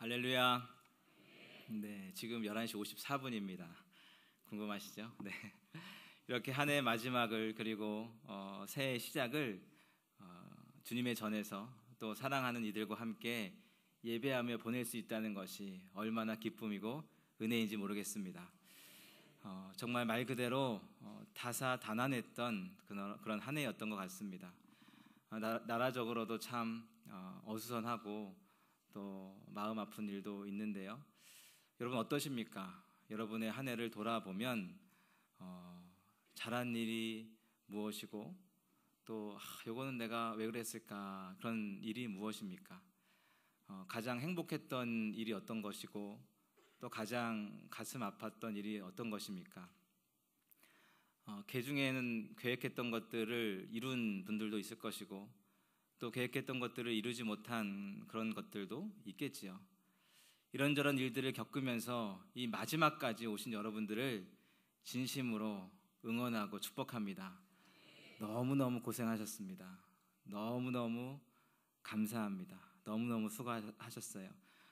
할렐루야. 네, 지금 11시 54분입니다. 궁금하시죠? 네. 이렇게 한 해 마지막을 그리고 새해 시작을 주님의 전에서 또 사랑하는 이들과 함께 예배하며 보낼 수 있다는 것이 얼마나 기쁨이고 은혜인지 모르겠습니다. 정말 말 그대로 다사다난했던 그런 한 해였던 것 같습니다. 나라적으로도 참 어수선하고 또 마음 아픈 일도 있는데요. 여러분 어떠십니까? 여러분의 한 해를 돌아보면 잘한 일이 무엇이고 또 요거는 내가 왜 그랬을까, 그런 일이 무엇입니까? 가장 행복했던 일이 어떤 것이고 또 가장 가슴 아팠던 일이 어떤 것입니까? 개중에는 계획했던 것들을 이룬 분들도 있을 것이고 또 계획했던 것들을 이루지 못한 그런 것들도 있겠지요. 이런저런 일들을 겪으면서 이 마지막까지 오신 여러분들을 진심으로 응원하고 축복합니다. 너무너무 고생하셨습니다. 너무너무 감사합니다. 너무너무 수고하셨어요.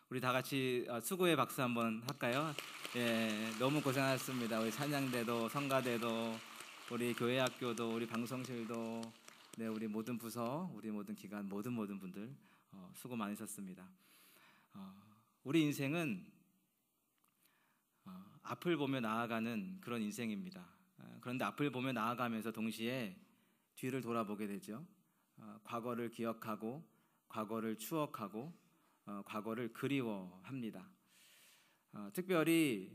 우리 다 같이 수고의 박수 한번 할까요? 예, 너무 고생하셨습니다. 우리 찬양대도, 성가대도, 우리 교회 학교도, 우리 방송실도, 네, 우리 모든 부서, 우리 모든 기관, 모든 분들 수고 많으셨습니다. 우리 인생은 앞을 보며 나아가는 그런 인생입니다. 그런데 앞을 보며 나아가면서 동시에 뒤를 돌아보게 되죠. 과거를 기억하고 과거를 추억하고 과거를 그리워합니다. 특별히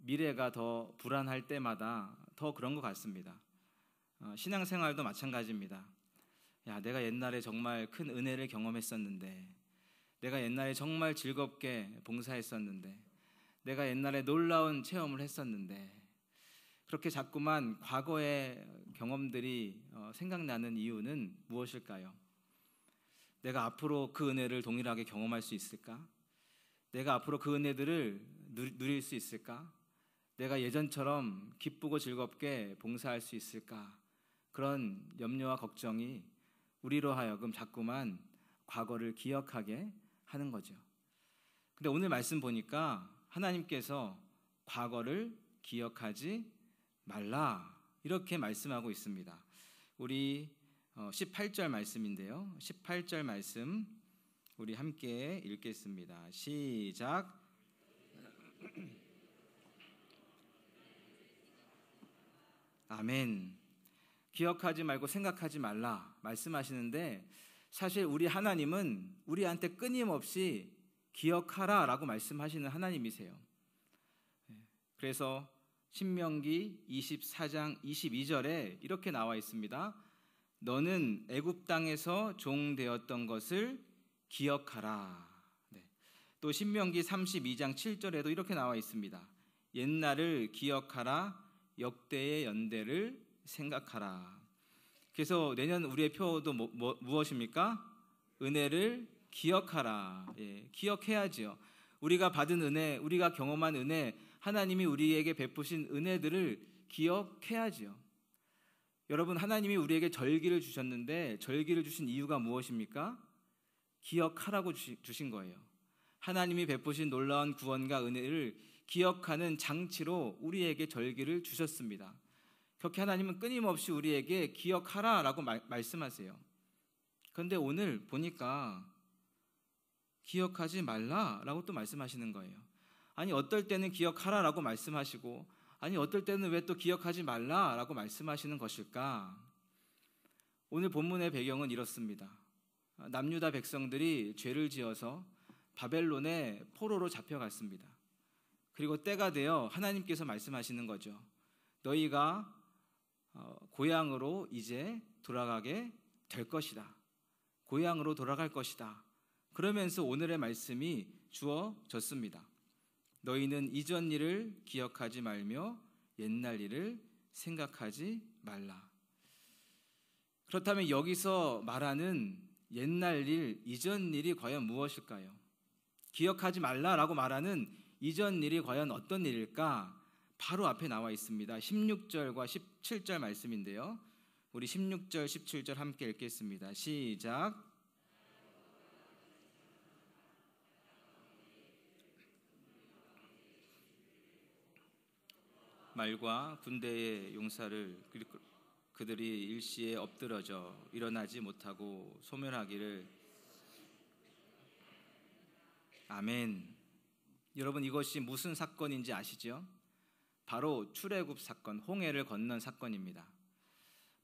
미래가 더 불안할 때마다 더 그런 것 같습니다. 신앙생활도 마찬가지입니다. 야, 내가 옛날에 정말 큰 은혜를 경험했었는데, 내가 옛날에 정말 즐겁게 봉사했었는데, 내가 옛날에 놀라운 체험을 했었는데, 그렇게 자꾸만 과거의 경험들이 생각나는 이유는 무엇일까요? 내가 앞으로 그 은혜를 동일하게 경험할 수 있을까? 내가 앞으로 그 은혜들을 누릴 수 있을까? 내가 예전처럼 기쁘고 즐겁게 봉사할 수 있을까? 그런 염려와 걱정이 우리로 하여금 자꾸만 과거를 기억하게 하는 거죠. 근데 오늘 말씀 보니까 하나님께서 과거를 기억하지 말라, 이렇게 말씀하고 있습니다. 우리 18절 말씀인데요. 18절 말씀 우리 함께 읽겠습니다. 시작. 아멘. 기억하지 말고 생각하지 말라 말씀하시는데, 사실 우리 하나님은 우리한테 끊임없이 기억하라 라고 말씀하시는 하나님이세요. 그래서 신명기 24장 22절에 이렇게 나와 있습니다. 너는 애굽 땅에서 종 되었던 것을 기억하라. 또 신명기 32장 7절에도 이렇게 나와 있습니다. 옛날을 기억하라, 역대의 연대를 생각하라. 그래서 내년 우리의 표도 무엇입니까? 은혜를 기억하라. 예, 기억해야지요. 우리가 받은 은혜, 우리가 경험한 은혜, 하나님이 우리에게 베푸신 은혜들을 기억해야지요. 여러분, 하나님이 우리에게 절기를 주셨는데 절기를 주신 이유가 무엇입니까? 기억하라고 주신 거예요. 하나님이 베푸신 놀라운 구원과 은혜를 기억하는 장치로 우리에게 절기를 주셨습니다. 그렇게 하나님은 끊임없이 우리에게 기억하라라고 말씀하세요. 그런데 오늘 보니까 기억하지 말라라고 또 말씀하시는 거예요. 아니, 어떨 때는 기억하라라고 말씀하시고, 아니, 어떨 때는 왜 또 기억하지 말라라고 말씀하시는 것일까? 오늘 본문의 배경은 이렇습니다. 남유다 백성들이 죄를 지어서 바벨론의 포로로 잡혀갔습니다. 그리고 때가 되어 하나님께서 말씀하시는 거죠. 너희가 고향으로 이제 돌아가게 될 것이다. 고향으로 돌아갈 것이다. 그러면서 오늘의 말씀이 주어졌습니다. 너희는 이전 일을 기억하지 말며 옛날 일을 생각하지 말라. 그렇다면 여기서 말하는 옛날 일, 이전 일이 과연 무엇일까요? 기억하지 말라라고 말하는 이전 일이 과연 어떤 일일까? 바로 앞에 나와 있습니다. 16절과 17절 말씀인데요. 우리 16절, 17절 함께 읽겠습니다. 시작. 말과 군대의 용사를 그들이 일시에 엎드러져 일어나지 못하고 소멸하기를. 아멘. 여러분, 이것이 무슨 사건인지 아시죠? 바로 출애굽 사건, 홍해를 건넌 사건입니다.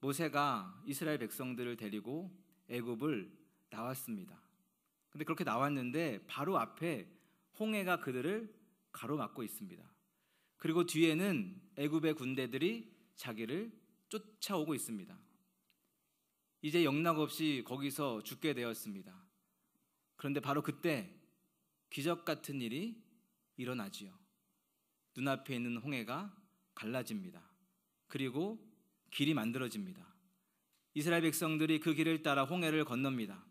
모세가 이스라엘 백성들을 데리고 애굽을 나왔습니다. 근데 그렇게 나왔는데 바로 앞에 홍해가 그들을 가로막고 있습니다. 그리고 뒤에는 애굽의 군대들이 자기를 쫓아오고 있습니다. 이제 영락없이 거기서 죽게 되었습니다. 그런데 바로 그때 기적 같은 일이 일어나지요. 눈앞에 있는 홍해가 갈라집니다. 그리고 길이 만들어집니다. 이스라엘 백성들이 그 길을 따라 홍해를 건넙니다.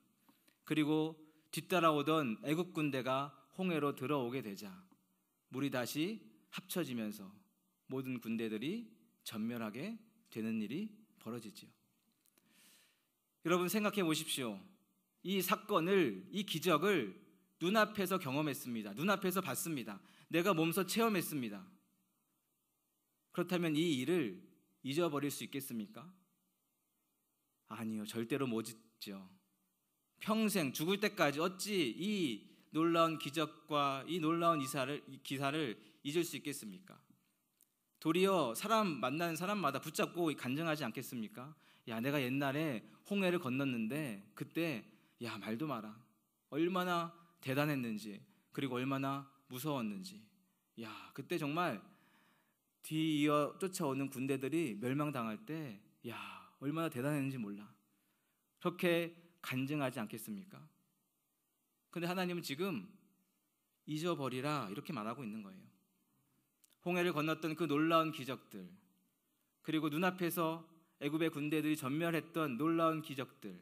그리고 뒤따라오던 애굽 군대가 홍해로 들어오게 되자 물이 다시 합쳐지면서 모든 군대들이 전멸하게 되는 일이 벌어지죠. 여러분, 생각해 보십시오. 이 사건을, 이 기적을 눈앞에서 경험했습니다. 눈앞에서 봤습니다. 내가 몸소 체험했습니다. 그렇다면 이 일을 잊어버릴 수 있겠습니까? 아니요, 절대로 못 잊죠. 평생 죽을 때까지 어찌 이 놀라운 기적과 이 놀라운 기사를 잊을 수 있겠습니까? 도리어 만나는 사람마다 붙잡고 간증하지 않겠습니까? 야, 내가 옛날에 홍해를 건넜는데 그때 말도 마라. 얼마나 대단했는지, 그리고 얼마나 무서웠는지. 그때 정말 뒤이어 쫓아오는 군대들이 멸망당할 때 얼마나 대단했는지 몰라. 그렇게 간증하지 않겠습니까? 근데 하나님은 지금 잊어버리라 이렇게 말하고 있는 거예요. 홍해를 건넜던 그 놀라운 기적들, 그리고 눈앞에서 애굽의 군대들이 전멸했던 놀라운 기적들,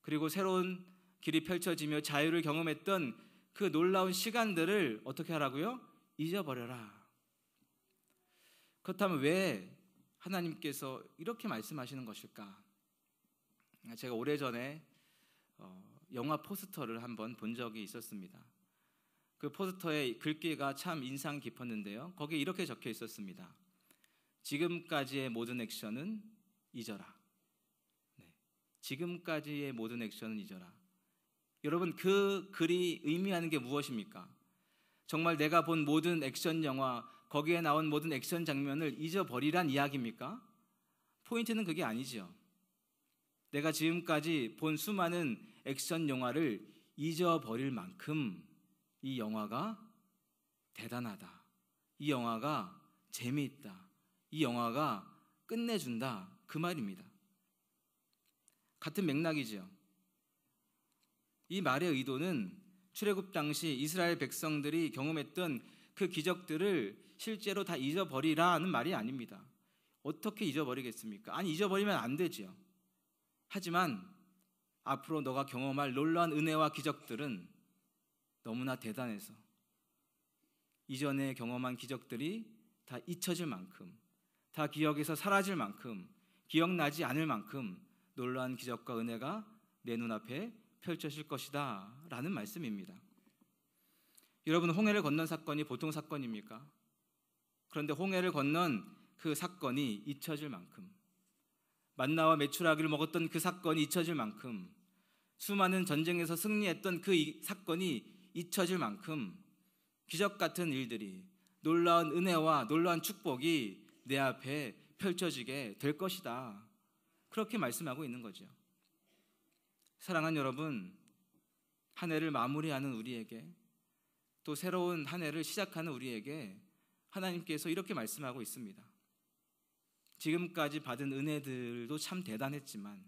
그리고 새로운 길이 펼쳐지며 자유를 경험했던 그 놀라운 시간들을 어떻게 하라고요? 잊어버려라. 그렇다면 왜 하나님께서 이렇게 말씀하시는 것일까? 제가 오래전에 영화 포스터를 한번 본 적이 있었습니다. 그 포스터의 글귀가 참 인상 깊었는데요. 거기에 이렇게 적혀 있었습니다. 지금까지의 모든 액션은 잊어라. 지금까지의 모든 액션은 잊어라. 여러분, 그 글이 의미하는 게 무엇입니까? 정말 내가 본 모든 액션 영화, 거기에 나온 모든 액션 장면을 잊어버리란 이야기입니까? 포인트는 그게 아니죠. 내가 지금까지 본 수많은 액션 영화를 잊어버릴 만큼 이 영화가 대단하다. 이 영화가 재미있다. 이 영화가 끝내준다. 그 말입니다. 같은 맥락이죠. 이 말의 의도는 출애굽 당시 이스라엘 백성들이 경험했던 그 기적들을 실제로 다 잊어버리라는 말이 아닙니다. 어떻게 잊어버리겠습니까? 아니, 잊어버리면 안 되죠. 하지만 앞으로 너가 경험할 놀라운 은혜와 기적들은 너무나 대단해서 이전에 경험한 기적들이 다 잊혀질 만큼, 다 기억에서 사라질 만큼, 기억나지 않을 만큼 놀라운 기적과 은혜가 내 눈앞에 펼쳐질 것이다 라는 말씀입니다. 여러분, 홍해를 건넌 사건이 보통 사건입니까? 그런데 홍해를 건넌 그 사건이 잊혀질 만큼, 만나와 메추라기를 먹었던 그 사건이 잊혀질 만큼, 수많은 전쟁에서 승리했던 그 사건이 잊혀질 만큼 기적 같은 일들이, 놀라운 은혜와 놀라운 축복이 내 앞에 펼쳐지게 될 것이다. 그렇게 말씀하고 있는 거죠. 사랑하는 여러분, 한 해를 마무리하는 우리에게, 또 새로운 한 해를 시작하는 우리에게 하나님께서 이렇게 말씀하고 있습니다. 지금까지 받은 은혜들도 참 대단했지만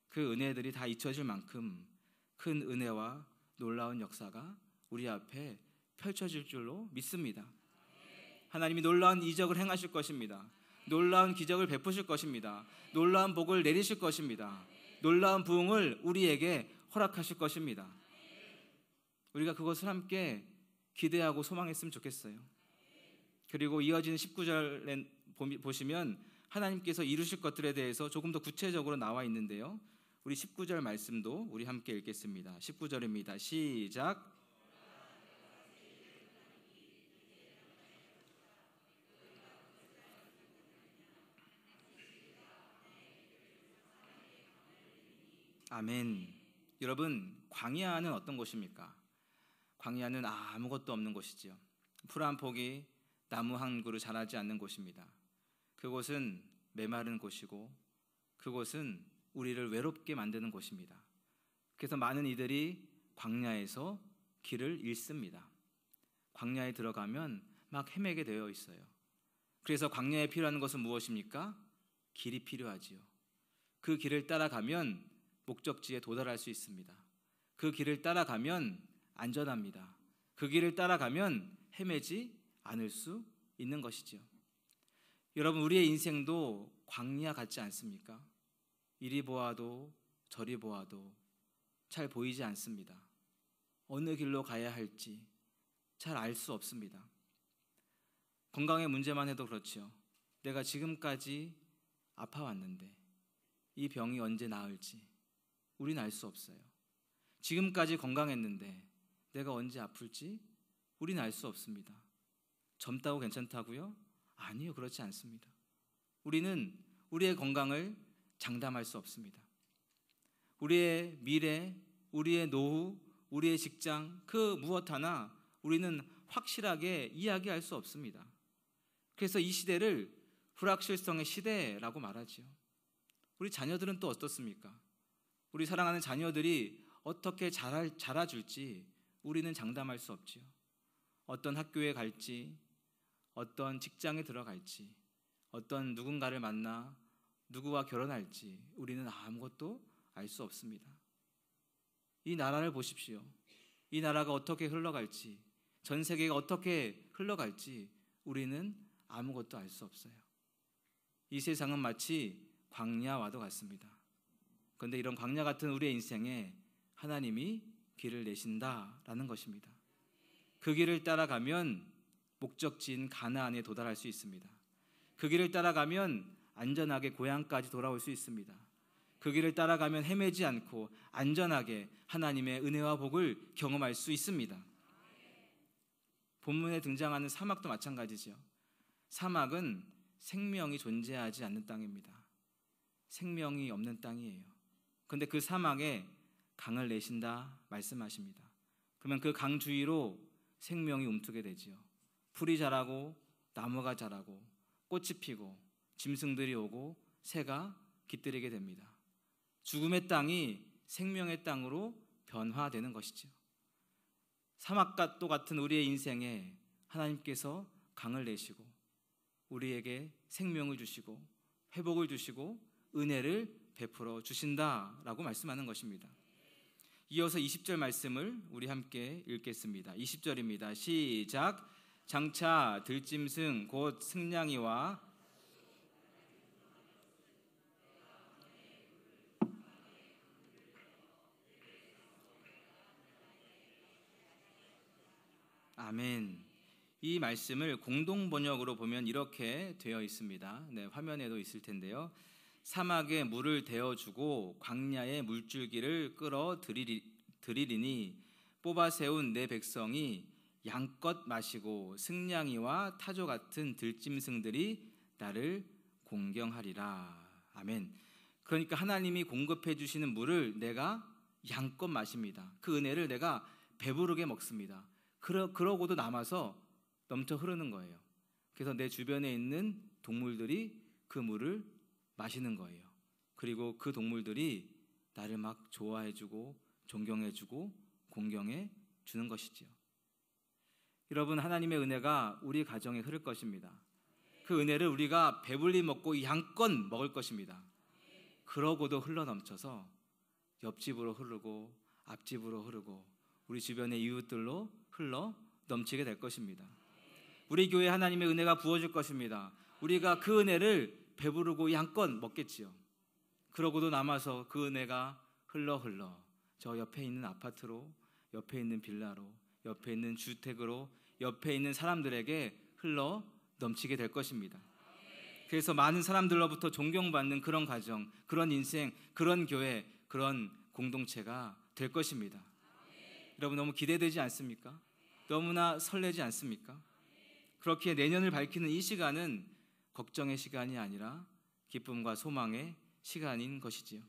그 은혜들이 다 잊혀질 만큼 큰 은혜와 놀라운 역사가 우리 앞에 펼쳐질 줄로 믿습니다. 하나님이 놀라운 이적을 행하실 것입니다. 놀라운 기적을 베푸실 것입니다. 놀라운 복을 내리실 것입니다. 놀라운 부흥을 우리에게 허락하실 것입니다. 우리가 그것을 함께 기대하고 소망했으면 좋겠어요. 그리고 이어지는 19절에 보시면 하나님께서 이루실 것들에 대해서 조금 더 구체적으로 나와 있는데요. 우리 19절 말씀도 우리 함께 읽겠습니다. 19절입니다. 시작. 아멘. 여러분, 광야는 어떤 곳입니까? 광야는 아무것도 없는 곳이지요. 풀 한 폭이 나무 한 그루 자라지 않는 곳입니다. 그곳은 메마른 곳이고 그곳은 우리를 외롭게 만드는 곳입니다. 그래서 많은 이들이 광야에서 길을 잃습니다. 광야에 들어가면 막 헤매게 되어 있어요. 그래서 광야에 필요한 것은 무엇입니까? 길이 필요하지요. 그 길을 따라가면 목적지에 도달할 수 있습니다. 그 길을 따라가면 안전합니다. 그 길을 따라가면 헤매지 않을 수 있는 것이지요. 여러분, 우리의 인생도 광야 같지 않습니까? 이리 보아도 저리 보아도 잘 보이지 않습니다. 어느 길로 가야 할지 잘 알 수 없습니다. 건강의 문제만 해도 그렇죠. 내가 지금까지 아파왔는데 이 병이 언제 나을지 우리는 알 수 없어요. 지금까지 건강했는데 내가 언제 아플지 우리는 알 수 없습니다. 젊다고 괜찮다고요? 아니요, 그렇지 않습니다. 우리는 우리의 건강을 장담할 수 없습니다. 우리의 미래, 우리의 노후, 우리의 직장, 그 무엇 하나 우리는 확실하게 이야기할 수 없습니다. 그래서 이 시대를 불확실성의 시대라고 말하지요. 우리 자녀들은 또 어떻습니까? 우리 사랑하는 자녀들이 어떻게 자라줄지 우리는 장담할 수 없지요. 어떤 학교에 갈지, 어떤 직장에 들어갈지, 어떤 누군가를 만나 누구와 결혼할지 우리는 아무것도 알 수 없습니다. 이 나라를 보십시오. 이 나라가 어떻게 흘러갈지, 전 세계가 어떻게 흘러갈지 우리는 아무것도 알 수 없어요. 이 세상은 마치 광야와도 같습니다. 그런데 이런 광야 같은 우리의 인생에 하나님이 길을 내신다라는 것입니다. 그 길을 따라가면 목적지인 가나안에 도달할 수 있습니다. 그 길을 따라가면 안전하게 고향까지 돌아올 수 있습니다. 그 길을 따라가면 헤매지 않고 안전하게 하나님의 은혜와 복을 경험할 수 있습니다. 본문에 등장하는 사막도 마찬가지죠. 사막은 생명이 존재하지 않는 땅입니다. 생명이 없는 땅이에요. 그런데 그 사막에 강을 내신다 말씀하십니다. 그러면 그 강 주위로 생명이 움트게 되지요. 풀이 자라고 나무가 자라고 꽃이 피고 짐승들이 오고 새가 깃들이게 됩니다. 죽음의 땅이 생명의 땅으로 변화되는 것이죠. 사막과 또 같은 우리의 인생에 하나님께서 강을 내시고 우리에게 생명을 주시고 회복을 주시고 은혜를 베풀어 주신다라고 말씀하는 것입니다. 이어서 20절 말씀을 우리 함께 읽겠습니다. 20절입니다. 시작. 장차 들짐승 곧 승냥이와 아멘. 이 말씀을 공동 번역으로 보면 이렇게 되어 있습니다. 네, 화면에도 있을 텐데요. 사막에 물을 데워주고 광야의 물줄기를 끌어 들이리니 뽑아 세운 내 백성이 양껏 마시고 승냥이와 타조 같은 들짐승들이 나를 공경하리라. 아멘. 그러니까 하나님이 공급해 주시는 물을 내가 양껏 마십니다. 그 은혜를 내가 배부르게 먹습니다. 그러고도 남아서 넘쳐 흐르는 거예요. 그래서 내 주변에 있는 동물들이 그 물을 마시는 거예요. 그리고 그 동물들이 나를 막 좋아해주고 존경해주고 공경해 주는 것이지요. 여러분, 하나님의 은혜가 우리 가정에 흐를 것입니다. 그 은혜를 우리가 배불리 먹고 양껏 먹을 것입니다. 그러고도 흘러넘쳐서 옆집으로 흐르고 앞집으로 흐르고 우리 주변의 이웃들로 흘러 넘치게 될 것입니다. 우리 교회에 하나님의 은혜가 부어질 것입니다. 우리가 그 은혜를 배부르고 양껏 먹겠지요. 그러고도 남아서 그 은혜가 흘러 저 옆에 있는 아파트로, 옆에 있는 빌라로, 옆에 있는 주택으로, 옆에 있는 사람들에게 흘러 넘치게 될 것입니다. 그래서 많은 사람들로부터 존경받는 그런 가정, 그런 인생, 그런 교회, 그런 공동체가 될 것입니다. 여러분, 너무 기대되지 않습니까? 너무나 설레지 않습니까? 그렇게 내년을 밝히는 이 시간은 걱정의 시간이 아니라 기쁨과 소망의 시간인 것이지요.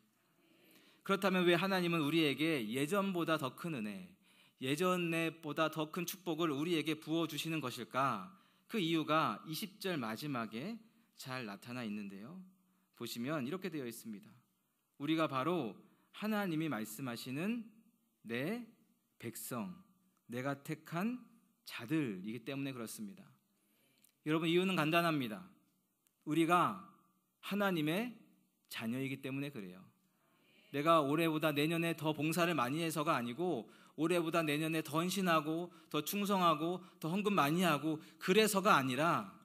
그렇다면 왜 하나님은 우리에게 예전보다 더 큰 은혜, 예전보다 더 큰 축복을 우리에게 부어주시는 것일까? 그 이유가 20절 마지막에 잘 나타나 있는데요. 보시면 이렇게 되어 있습니다. 우리가 바로 하나님이 말씀하시는 내 백성, 내가 택한 자들이기 때문에 그렇습니다. 여러분, 이유는 간단합니다. 우리가 하나님의 자녀이기 때문에 그래요. 내가 올해보다 내년에 더 봉사를 많이 해서가 아니고, 올해보다 내년에 더 헌신하고 더 충성하고 더 헌금 많이 하고 그래서가 아니라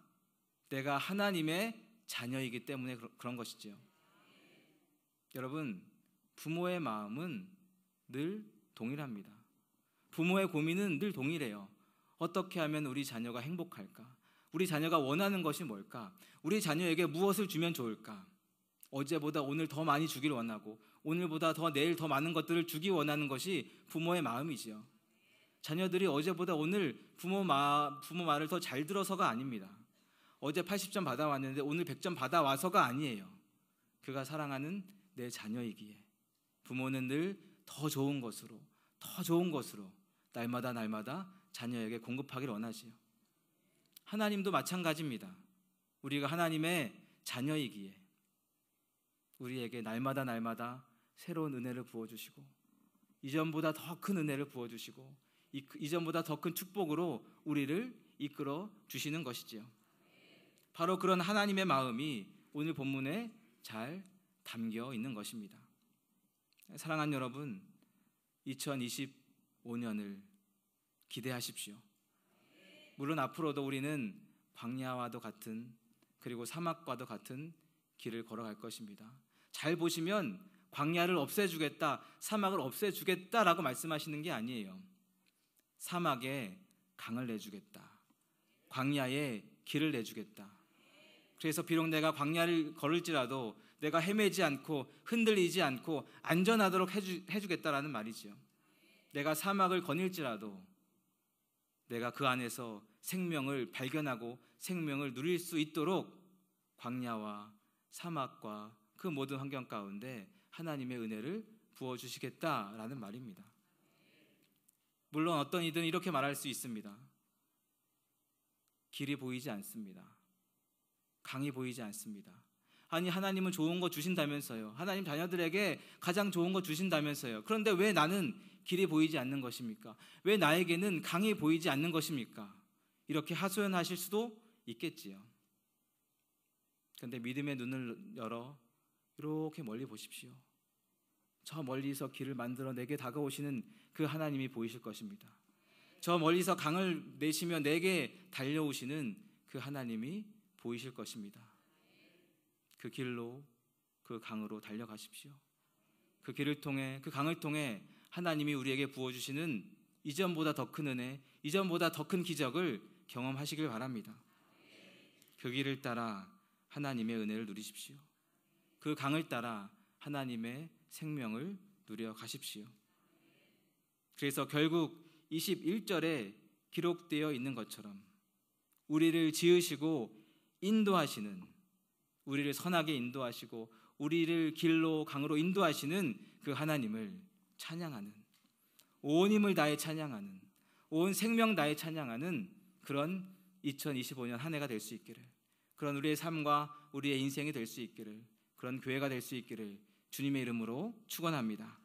내가 하나님의 자녀이기 때문에 그런 것이지요. 여러분, 부모의 마음은 늘 동일합니다. 부모의 고민은 늘 동일해요. 어떻게 하면 우리 자녀가 행복할까? 우리 자녀가 원하는 것이 뭘까? 우리 자녀에게 무엇을 주면 좋을까? 어제보다 오늘 더 많이 주기를 원하고, 오늘보다 더 내일 더 많은 것들을 주기 원하는 것이 부모의 마음이지요. 자녀들이 어제보다 오늘 부모 말을 더 잘 들어서가 아닙니다. 어제 80점 받아왔는데 오늘 100점 받아와서가 아니에요. 그가 사랑하는 내 자녀이기에 부모는 늘 더 좋은 것으로, 더 좋은 것으로 날마다 자녀에게 공급하기를 원하지요. 하나님도 마찬가지입니다. 우리가 하나님의 자녀이기에 우리에게 날마다 새로운 은혜를 부어주시고, 이전보다 더 큰 은혜를 부어주시고, 이전보다 더 큰 축복으로 우리를 이끌어 주시는 것이지요. 바로 그런 하나님의 마음이 오늘 본문에 잘 담겨 있는 것입니다. 사랑하는 여러분, 2025년을 기대하십시오. 물론 앞으로도 우리는 광야와도 같은, 그리고 사막과도 같은 길을 걸어갈 것입니다. 잘 보시면 광야를 없애주겠다, 사막을 없애주겠다라고 말씀하시는 게 아니에요. 사막에 강을 내주겠다, 광야에 길을 내주겠다. 그래서 비록 내가 광야를 걸을지라도 내가 헤매지 않고 흔들리지 않고 안전하도록 해주겠다라는 말이죠. 내가 사막을 거닐지라도 내가 그 안에서 생명을 발견하고 생명을 누릴 수 있도록 광야와 사막과 그 모든 환경 가운데 하나님의 은혜를 부어주시겠다라는 말입니다. 물론 어떤 이든 이렇게 말할 수 있습니다. 길이 보이지 않습니다. 강이 보이지 않습니다. 아니, 하나님은 좋은 거 주신다면서요. 하나님 자녀들에게 가장 좋은 거 주신다면서요. 그런데 왜 나는 길이 보이지 않는 것입니까? 왜 나에게는 강이 보이지 않는 것입니까? 이렇게 하소연하실 수도 있겠지요. 그런데 믿음의 눈을 열어 이렇게 멀리 보십시오. 저 멀리서 길을 만들어 내게 다가오시는 그 하나님이 보이실 것입니다. 저 멀리서 강을 내시며 내게 달려오시는 그 하나님이 보이실 것입니다. 그 길로, 그 강으로 달려가십시오. 그 길을 통해, 그 강을 통해 하나님이 우리에게 부어주시는 이전보다 더 큰 은혜, 이전보다 더 큰 기적을 경험하시길 바랍니다. 그 길을 따라 하나님의 은혜를 누리십시오. 그 강을 따라 하나님의 생명을 누려 가십시오. 그래서 결국 21절에 기록되어 있는 것처럼 우리를 지으시고 인도하시는, 우리를 선하게 인도하시고 우리를 길로 강으로 인도하시는 그 하나님을 찬양하는, 온 힘을 다해 찬양하는, 온 생명 다해 찬양하는 그런 2025년 한 해가 될 수 있기를, 그런 우리의 삶과 우리의 인생이 될 수 있기를, 그런 교회가 될 수 있기를 주님의 이름으로 축원합니다.